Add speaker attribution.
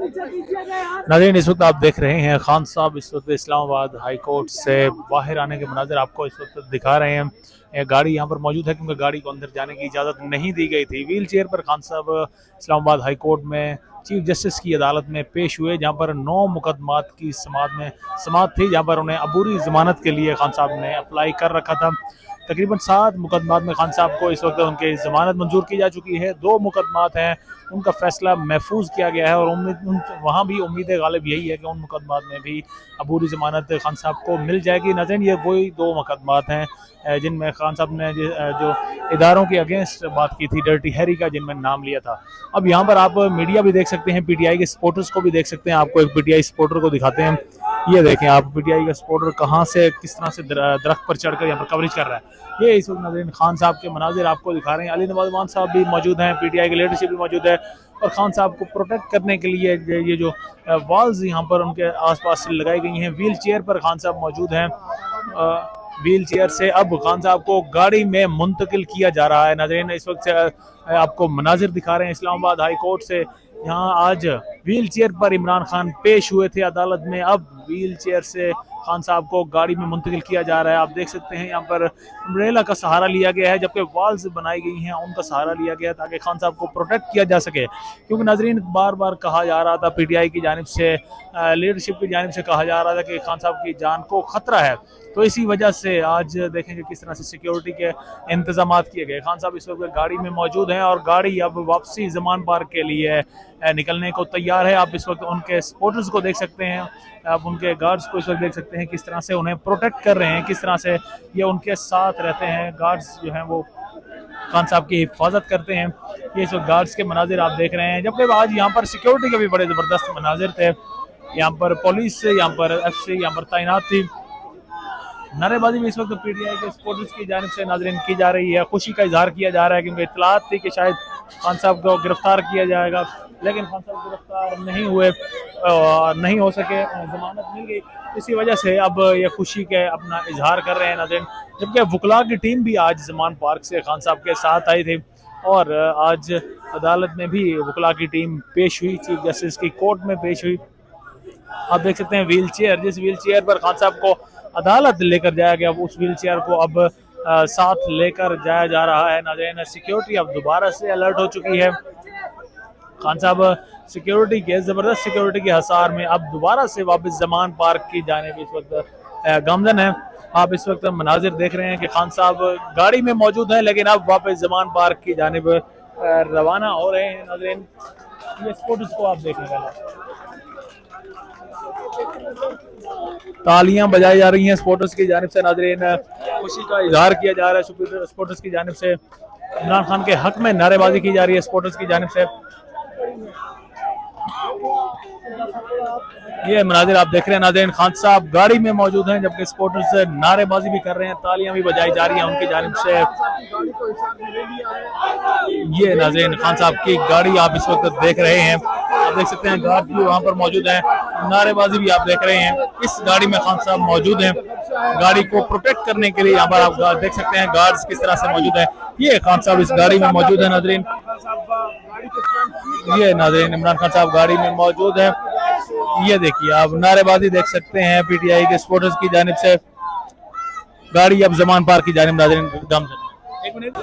Speaker 1: नाज़रीन, इस वक्त आप देख रहे हैं खान साहब इस वक्त इस्लामाबाद हाई कोर्ट से बाहर आने के मनाज़र आपको इस वक्त दिखा रहे हैं। गाड़ी यहाँ पर मौजूद है क्योंकि गाड़ी को अंदर जाने की इजाज़त नहीं दी गई थी। व्हील चेयर पर खान साहब इस्लामाबाद हाई कोर्ट में चीफ जस्टिस की अदालत में पेश हुए, जहाँ पर 9 मुकदमात की समाअत थी, जहाँ पर उन्हें अबूरी ज़मानत के लिए खान साहब ने अप्लाई कर रखा था। तकरीबन 7 मुकदमात में खान साहब को इस वक्त उनकी ज़मानत मंजूर की जा चुकी है। 2 मुकदमात हैं, उनका फैसला महफूज किया गया है और वहाँ भी उम्मीद गालिब यही है कि उन मुकदमात में भी अबूरी ज़मानत खान साहब को मिल जाएगी। नाज़रीन, ये वही 2 मुकदमात हैं जिनमें खान साहब ने जो इदारों के अगेंस्ट बात की थी, डर्टी हैरी का, जिनमें नाम लिया था। अब यहाँ पर आप मीडिया भी देख सकते हैं, पीटीआई के सपोर्टर्स को भी देख सकते हैं। आपको एक पीटीआई सपोर्टर को दिखाते हैं। ये देखें आप, पीटीआई का सपोर्टर कहाँ से किस तरह से दरख्त पर चढ़कर यहाँ पर कवरेज कर रहा है। ये इस वक्त नाज़रीन खान साहब के मनाजिर आपको दिखा रहे हैं। अली नवाज मान साहब भी मौजूद हैं, पीटीआई की लीडरशिप भी मौजूद है और खान साहब को प्रोटेक्ट करने के लिए ये जो वॉल्स यहाँ पर उनके आसपास लगाई गई हैं। व्हील चेयर पर खान साहब मौजूद हैं। व्हील चेयर से अब खान साहब को गाड़ी में मुंतकिल किया जा रहा है। नाज़रीन, इस वक्त आपको मनाजिर दिखा रहे हैं इस्लामाबाद हाई कोर्ट से। यहाँ आज व्हील चेयर पर इमरान खान पेश हुए थे अदालत में। अब व्हील चेयर से खान साहब को गाड़ी में मुंतकिल किया जा रहा है। आप देख सकते हैं यहाँ पर अम्ब्रेला का सहारा लिया गया है, जबकि वॉल्स बनाई गई हैं उनका सहारा लिया गया है ताकि खान साहब को प्रोटेक्ट किया जा सके। क्योंकि नाजरीन, बार बार कहा जा रहा था, पीटीआई की जानिब से, लीडरशिप की जानिब से कहा जा रहा था कि खान साहब की जान को खतरा है। तो इसी वजह से आज देखेंगे किस तरह से सिक्योरिटी के इंतजाम किए गए। खान साहब इस वक्त गाड़ी में मौजूद हैं और गाड़ी अब वापसी जमान पार्क के लिए निकलने को तैयार है। आप इस वक्त उनके सपोर्टर्स को देख सकते हैं, आप उनके गार्ड्स को इस वक्त देख सकते हैं किस तरह से उन्हें प्रोटेक्ट कर रहे हैं, किस तरह से ये उनके साथ रहते हैं। गार्ड्स जो हैं वो खान साहब की हिफाजत करते हैं। ये इस वक्त गार्ड्स के मनाजिर आप देख रहे हैं, जबकि आज यहाँ पर सिक्योरिटी के भी बड़े ज़बरदस्त मनाजिर थे। यहाँ पर पुलिस, यहाँ पर FC यहाँ पर तैनात थी। नारेबाजी भी इस वक्त पीटीआई के सपोर्टर्स की जानिब से नाजरीन की जा रही है। खुशी का इजहार किया जा रहा है क्योंकि इतलात थी कि शायद खान साहब को गिरफ्तार किया जाएगा, लेकिन खान साहब गिरफ्तार नहीं हुए, नहीं हो सके, जमानत मिल गई। इसी वजह से अब ये खुशी के अपना इजहार कर रहे हैं नाज़रीन। जबकि वकला की टीम भी आज जमान पार्क से खान साहब के साथ आई थी और आज अदालत में भी वकला की टीम पेश हुई, चीफ जस्टिस की कोर्ट में पेश हुई। आप देख सकते हैं व्हील चेयर, जिस व्हील चेयर पर खान साहब को अदालत लेकर जाया गया, उस व्हील चेयर को अब साथ लेकर जाया जा रहा है। नाज़रीन, सिक्योरिटी अब दोबारा से अलर्ट हो चुकी है। खान साहब सिक्योरिटी के, ज़बरदस्त सिक्योरिटी के हसार में अब दोबारा से वापस जमान पार्क की जानिब इस वक्त गामजन है। आप इस वक्त मनाजिर देख रहे हैं कि खान साहब गाड़ी में मौजूद हैं, लेकिन अब वापस जमान पार्क की जानिब रवाना हो रहे हैं। नाज़रीन, ये स्पोर्ट्स को आप देखें, तालियां बजाई जा रही हैं सपोर्टर्स की जानिब से। नाजरीन, खुशी का इजहार किया जा रहा है सपोर्टर्स की जानिब से। इमरान खान के हक में नारेबाजी की जा रही है सपोर्टर्स की जानिब से। ये मनाजिर आप देख रहे हैं नाज़रीन, खान साहब गाड़ी में मौजूद हैं जबकि सपोर्टर्स नारेबाजी भी कर रहे हैं, तालियां भी बजाई जा रही हैं उनकी जानिब से। ये नाज़रीन खान साहब की गाड़ी आप इस वक्त देख रहे हैं, आप देख सकते हैं गार्ड भी वहाँ पर मौजूद हैं, नारेबाजी भी आप देख रहे हैं। इस गाड़ी में खान साहब मौजूद हैं, गाड़ी को प्रोटेक्ट करने के लिए यहाँ पर आप देख सकते हैं गार्ड्स किस तरह से मौजूद है। ये खान साहब इस गाड़ी में मौजूद है नाज़रीन। ये नाज़रीन इमरान खान साहब गाड़ी में मौजूद है। ये देखिए आप नारेबाजी देख सकते हैं पीटीआई के सपोर्टर्स की जानिब से। गाड़ी अब जमान पार्क की जानिब नाज़रीन गामजन। एक मिनट,